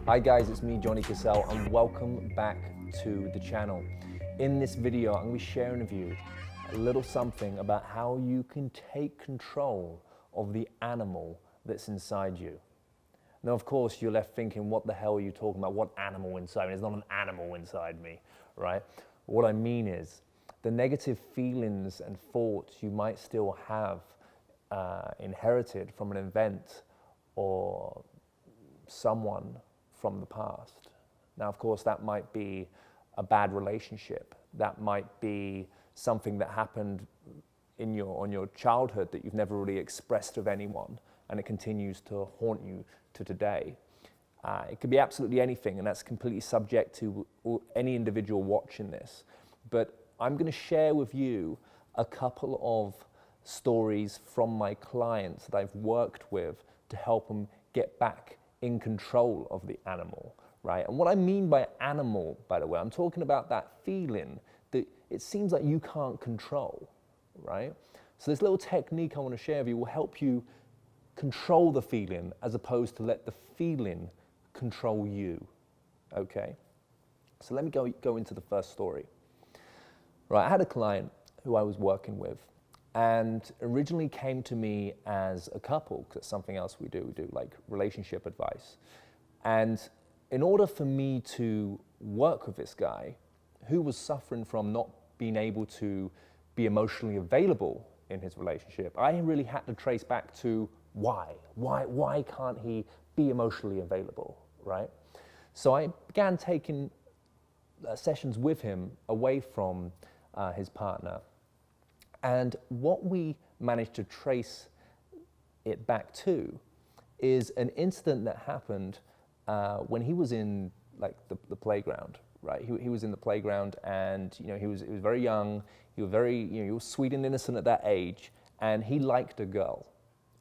Hi guys, it's me, Johnny Cassell, and welcome back to the channel. In this video, I'm going to be sharing with you a little something about how you can take control of the animal that's inside you. Now, of course, you're left thinking, what the hell are you talking about? What animal inside me? There's not an animal inside me, right? What I mean is, the negative feelings and thoughts you might still have inherited from an event or someone from the past. Now, of course, that might be a bad relationship. That might be something that happened in your childhood that you've never really expressed of anyone, and it continues to haunt you to today. It could be absolutely anything, and that's completely subject to any individual watching this. But I'm going to share with you a couple of stories from my clients that I've worked with to help them get back in control of the animal, right? And what I mean by animal, by the way, I'm talking about that feeling that it seems like you can't control, right? So this little technique I want to share with you will help you control the feeling as opposed to let the feeling control you, okay? So let me go into the first story. Right, I had a client who I was working with, and originally came to me as a couple, because it's something else we do like relationship advice. And in order for me to work with this guy, who was suffering from not being able to be emotionally available in his relationship, I really had to trace back to why can't he be emotionally available, right? So I began taking sessions with him away from his partner. And what we managed to trace it back to is an incident that happened when he was in like the playground, right? He was in the playground, and he was very young. He was very he was sweet and innocent at that age, and he liked a girl,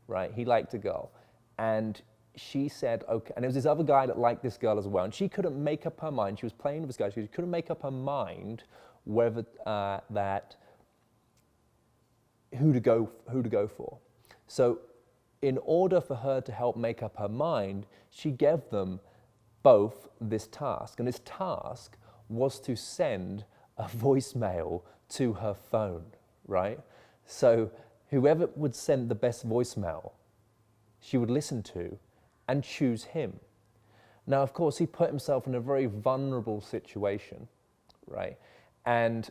right? He liked a girl, and she said, okay. And there was this other guy that liked this girl as well, and she couldn't make up her mind. She was playing with this guy. She couldn't make up her mind whether who to go for. So in order for her to help make up her mind, she gave them both this task. And this task was to send a voicemail to her phone, right? So whoever would send the best voicemail, she would listen to and choose him. Now, of course, he put himself in a very vulnerable situation, right? And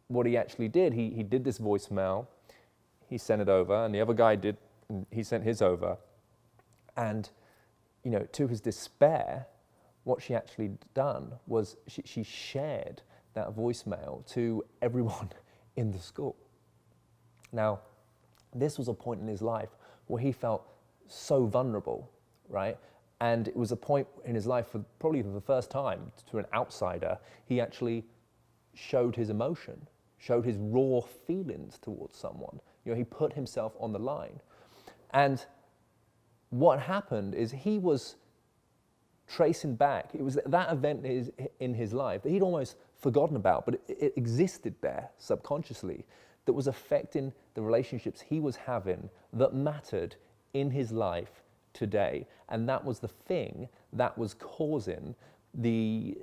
what he actually did, he did this voicemail, he sent it over, and the other guy did, he sent his over. And, to his despair, what she actually done was she shared that voicemail to everyone in the school. Now, this was a point in his life where he felt so vulnerable, right? And it was a point in his life, probably for the first time, to an outsider, he actually showed his emotion, showed his raw feelings towards someone. He put himself on the line. And what happened is he was tracing back. It was that event in his life that he'd almost forgotten about, but it existed there subconsciously, that was affecting the relationships he was having that mattered in his life today. And that was the thing that was causing the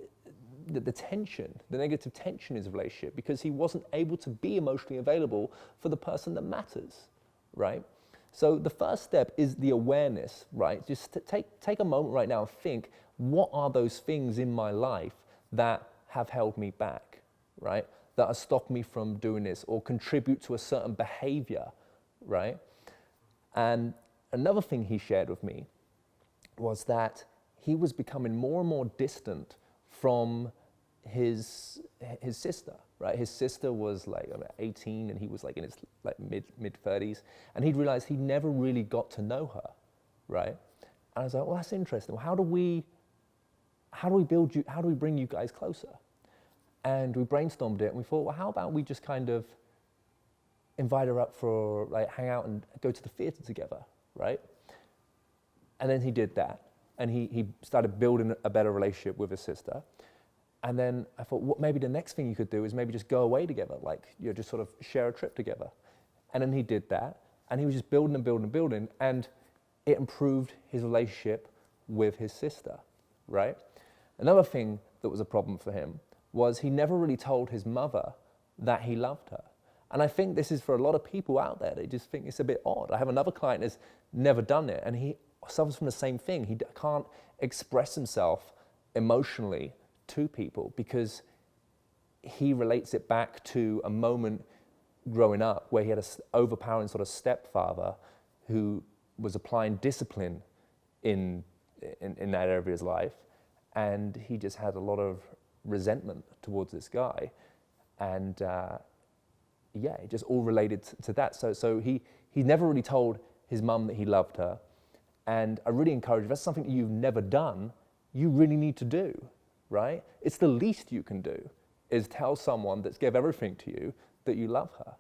tension, the negative tension in his relationship, because he wasn't able to be emotionally available for the person that matters, right? So the first step is the awareness, right? Just take a moment right now and think, what are those things in my life that have held me back, right? That have stopped me from doing this or contribute to a certain behavior, right? And another thing he shared with me was that he was becoming more and more distant from his sister, right? His sister was like 18, and he was like in his mid 30s, and he'd realized he never really got to know her, right? And I was like, well, that's interesting. Well, how do we bring you guys closer? And we brainstormed it, and we thought, well, how about we just kind of invite her up for hang out and go to the theater together, right? And then he did that. And he started building a better relationship with his sister. And then I thought, what maybe the next thing you could do is maybe just go away together, just sort of share a trip together. And then he did that, and he was just building and building and building, and it improved his relationship with his sister, right? Another thing that was a problem for him was he never really told his mother that he loved her. And I think this is for a lot of people out there, they just think it's a bit odd. I have another client who's never done it, and he suffers from the same thing. He can't express himself emotionally to people because he relates it back to a moment growing up where he had an overpowering sort of stepfather who was applying discipline in that area of his life, and he just had a lot of resentment towards this guy, and yeah, it just all related to that. So he never really told his mum that he loved her, and I really encourage, if that's something that you've never done, you really need to do, right? It's the least you can do, is tell someone that's gave everything to you that you love her,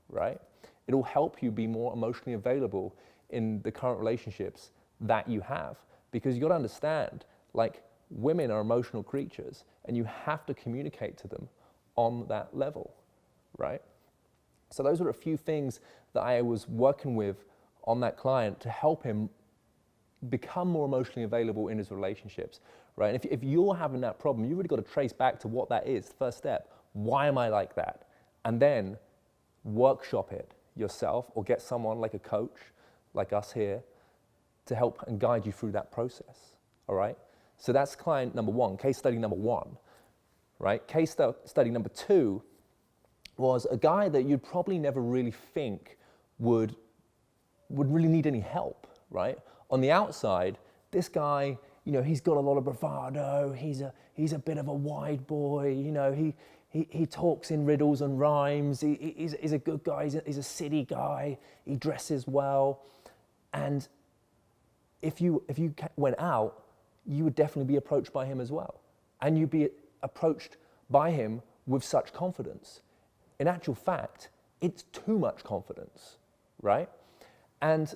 right? It'll help you be more emotionally available in the current relationships that you have, because you got to understand, like, women are emotional creatures, and you have to communicate to them on that level, right? So those were a few things that I was working with on that client to help him become more emotionally available in his relationships, right? And if you're having that problem, you've really got to trace back to what that is. First step, why am I like that? And then workshop it yourself, or get someone like a coach, like us here, to help and guide you through that process, all right? So that's client number one, case study number one, right? Case study number two was a guy that you'd probably never really think would really need any help, right? On the outside, this guy, you know, he's got a lot of bravado, he's a bit of a wide boy, you know, he talks in riddles and rhymes, he's a good guy, he's a city guy, he dresses well, and if you went out, you would definitely be approached by him as well, and you'd be approached by him with such confidence. In actual fact, it's too much confidence, right? And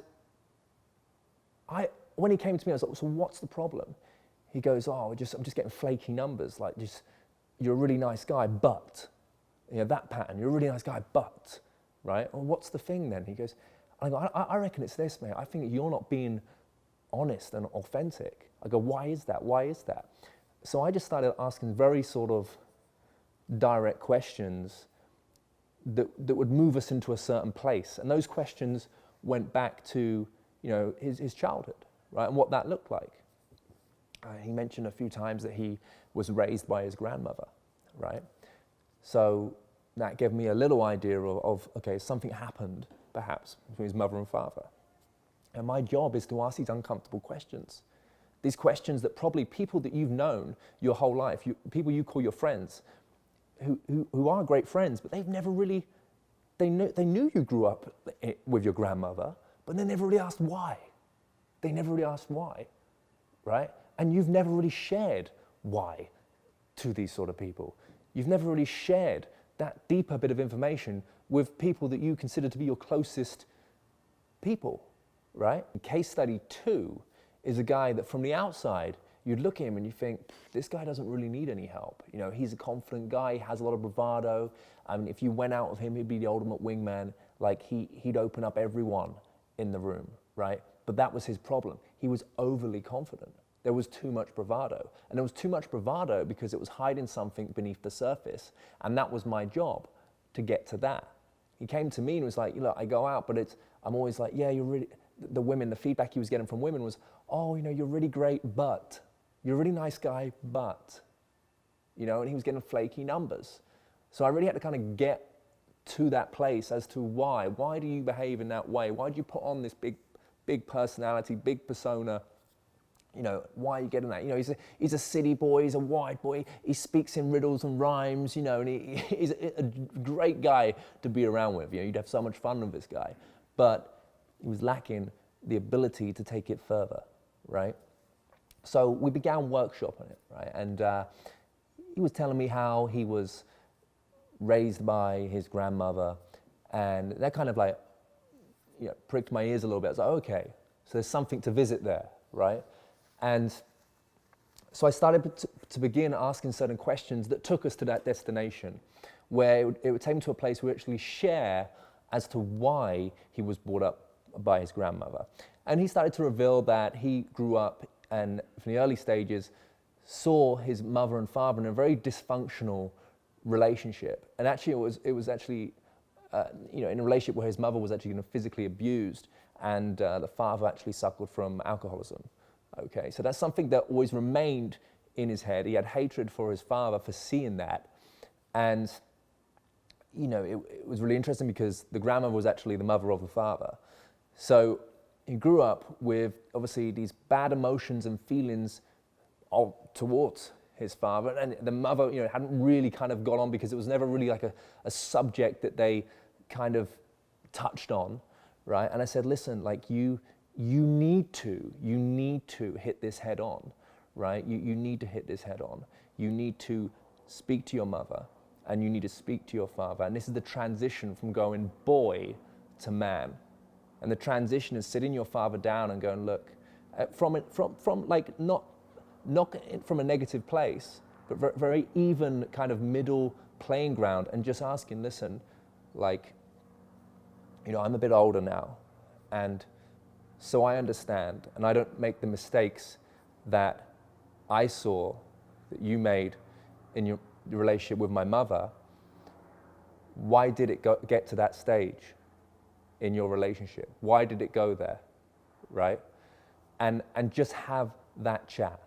when he came to me, I was like, so what's the problem? He goes, oh, I'm just getting flaky numbers, like, just, you're a really nice guy, but, you know, that pattern, you're a really nice guy, but, right? Well, what's the thing then? He goes, I reckon it's this, mate. I think you're not being honest and authentic. I go, why is that? Why is that? So I just started asking very sort of direct questions that would move us into a certain place. And those questions went back to, you know, his childhood, right? And what that looked like. He mentioned a few times that he was raised by his grandmother, right? So that gave me a little idea of okay, something happened perhaps between his mother and father. And my job is to ask these uncomfortable questions. These questions that probably people that you've known your whole life, people you call your friends, who are great friends, but they've never really, they knew you grew up with your grandmother, but they never really asked why. They never really asked why, right? And you've never really shared why to these sort of people. You've never really shared that deeper bit of information with people that you consider to be your closest people, right? Case study two is a guy that from the outside, you'd look at him and you think, this guy doesn't really need any help. You know, he's a confident guy, he has a lot of bravado. I mean, if you went out with him, he'd be the ultimate wingman. Like he'd open up everyone in the room, right? But that was his problem. He was overly confident. There was too much bravado. And there was too much bravado because it was hiding something beneath the surface. And that was my job, to get to that. He came to me and was like, look, I go out, but I'm always like, yeah, you're really, the feedback he was getting from women was, oh, you know, you're really great, but, you're a really nice guy, but, you know, and he was getting flaky numbers. So I really had to kind of get to that place as to why. Why do you behave in that way? Why do you put on this big personality, big persona? You know, why are you getting that? You know, he's a city boy, he's a white boy, he speaks in riddles and rhymes, you know, and he's a great guy to be around with. You know, you'd have so much fun with this guy. But he was lacking the ability to take it further, right? So we began workshopping it, right? And he was telling me how he was raised by his grandmother, and that kind of like, you know, pricked my ears a little bit. I was like, okay, so there's something to visit there, right? And so I started to begin asking certain questions that took us to that destination, where it would take him to a place where we actually share as to why he was brought up by his grandmother. And he started to reveal that he grew up, and from the early stages, saw his mother and father in a very dysfunctional relationship. And actually it was actually, in a relationship where his mother was actually physically abused and the father actually suffered from alcoholism. Okay, so that's something that always remained in his head. He had hatred for his father for seeing that. And, it was really interesting because the grandmother was actually the mother of the father. So he grew up with obviously these bad emotions and feelings towards his father, and the mother, hadn't really kind of got on because it was never really like a subject that they kind of touched on, right? And I said, listen, like you need to hit this head on, right? You need to hit this head on. You need to speak to your mother and you need to speak to your father. And this is the transition from going boy to man. And the transition is sitting your father down and going, look, from like not from a negative place, but very even kind of middle playing ground, and just asking, listen, like, I'm a bit older now, and so I understand, and I don't make the mistakes that I saw that you made in your relationship with my mother. Why did it get to that stage in your relationship? Why did it go there, right? And just have that chat,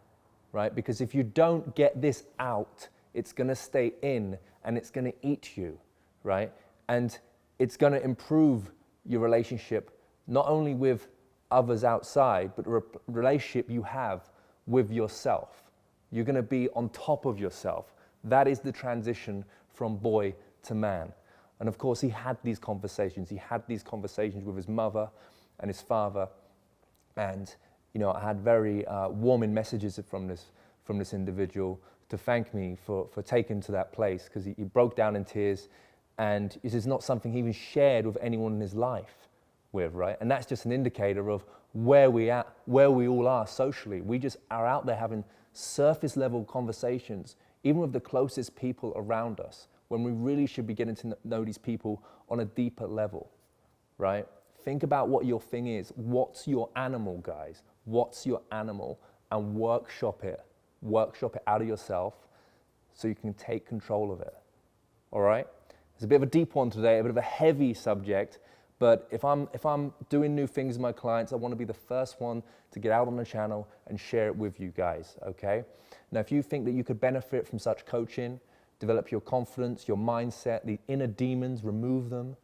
right? Because if you don't get this out, it's gonna stay in and it's gonna eat you, right? And it's gonna improve your relationship, not only with others outside, but the relationship you have with yourself. You're gonna be on top of yourself. That is the transition from boy to man. And of course, he had these conversations. He had these conversations with his mother and his father. And, I had very warming messages from this individual to thank me for taking to that place, because he broke down in tears, and this is not something he even shared with anyone in his life with, right? And that's just an indicator of where we all are socially. We just are out there having surface level conversations, even with the closest people around us, when we really should be getting to know these people on a deeper level, right? Think about what your thing is. What's your animal, guys? What's your animal? And workshop it. Workshop it out of yourself so you can take control of it, all right? It's a bit of a deep one today, a bit of a heavy subject, but if I'm doing new things with my clients, I want to be the first one to get out on the channel and share it with you guys, okay? Now, if you think that you could benefit from such coaching, develop your confidence, your mindset, the inner demons, remove them,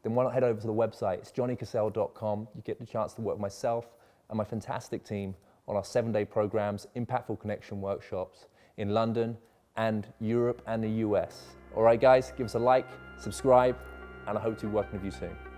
then why not head over to the website? It's johnnycassell.com. You get the chance to work with myself and my fantastic team on our 7-day programs, Impactful Connection workshops in London and Europe and the US. All right, guys, give us a like, subscribe, and I hope to be working with you soon.